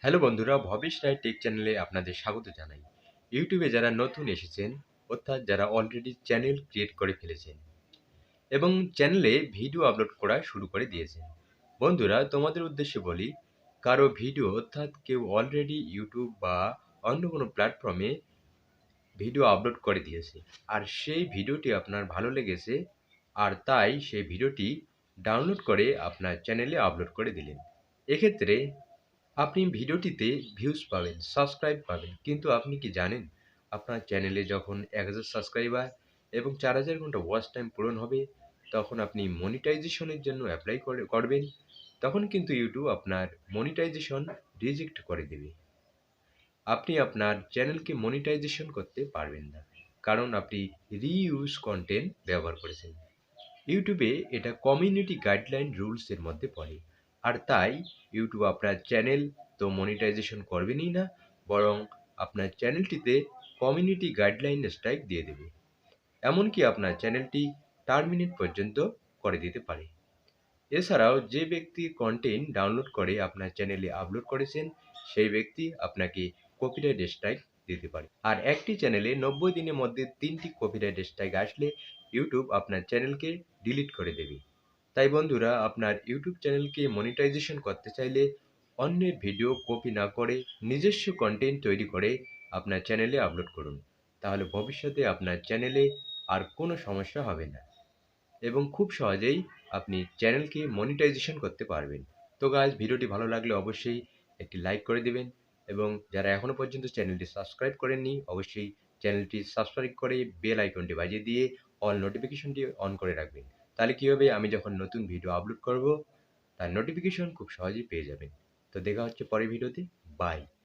Hello বন্ধুরা, ভবেশ রায় take চ্যানেলে আপনাদের স্বাগত জানাই। ইউটিউবে যারা নতুন এসেছেন, অর্থাৎ যারা অলরেডি চ্যানেল ক্রিয়েট করে ফেলেছেন এবং চ্যানেলে ভিডিও আপলোড করা শুরু করে দিয়েছেন। বন্ধুরা, তোমাদের উদ্দেশ্যে বলি, কারো ভিডিও অর্থাৎ কেউ অলরেডি ইউটিউব বা অন্য কোনো প্ল্যাটফর্মে ভিডিও আপলোড করে দিয়েছে আর সেই ভিডিওটি আপনার ভালো লেগেছে আর তাই সেই ভিডিওটি ডাউনলোড করে আপনার চ্যানেলে আপলোড করে দিলেন। এক্ষেত্রে আপনি ভিডিওটিতে ভিউজ পাবেন, সাবস্ক্রাইব পাবেন। কিন্তু আপনি কি জানেন আপনার চ্যানেলে যখন ১,০০০ সাবস্ক্রাইবার এবং ৪,০০০ ঘন্টা ওয়াচ টাইম পূরণ হবে, তখন আপনি মনিটাইজেশনের জন্য এপ্লাই করবেন। তখন কিন্তু ইউটিউব আপনার মনিটাইজেশন রিজেক্ট করে দেবে। আপনি আপনার চ্যানেলকে মনিটাইজেশন করতে পারবেন না। কারণ আপনি রিইউজ কনটেন্ট ব্যবহার করেছেন। ইউটিউবে এটা কমিউনিটি গাইডলাইন রুলস এর মধ্যে পড়ে। আর তাই ইউটিউব আপনার চ্যানেল তো মনিটাইজেশন করবেনই না, বরং আপনার চ্যানেলটিতে কমিউনিটি গাইডলাইন স্ট্রাইক দিয়ে দেবে। এমনকি আপনার চ্যানেলটি টার্মিনেট পর্যন্ত করে দিতে পারে। এছাড়াও যে ব্যক্তি কন্টেন্ট ডাউনলোড করে আপনার চ্যানেলে আপলোড করেছেন, সেই ব্যক্তি আপনাকে কপিরাইট স্ট্রাইক দিতে পারে। আর একটি চ্যানেলে ৯০ দিনের মধ্যে ৩টি কপিরাইট স্ট্রাইক আসলে ইউটিউব আপনার চ্যানেলকে ডিলিট করে দেবে। তাই বন্ধুরা, আপনার ইউটিউব চ্যানেলকে মনিটাইজেশন করতে চাইলে অন্যের ভিডিও কপি না করে নিজস্ব কন্টেন্ট তৈরি করে আপনার চ্যানেলে আপলোড করুন। তাহলে ভবিষ্যতে আপনার চ্যানেলে আর কোনো সমস্যা হবে না এবং খুব সহজেই আপনি চ্যানেলকে মনিটাইজেশন করতে পারবেন। তো গাইজ, ভিডিওটি ভালো লাগলে অবশ্যই একটি লাইক করে দিবেন এবং যারা এখনও পর্যন্ত চ্যানেলটি সাবস্ক্রাইব করেননি, অবশ্যই চ্যানেলটি সাবস্ক্রাইব করে বেল আইকনটি বাজিয়ে দিয়ে অল নোটিফিকেশনটি অন করে রাখবেন। তাহলে কী হবে, আমি যখন নতুন ভিডিও আপলোড করব তার নোটিফিকেশন খুব সহজেই পেয়ে যাবেন। তো দেখা হচ্ছে পরের ভিডিওতে। বাই।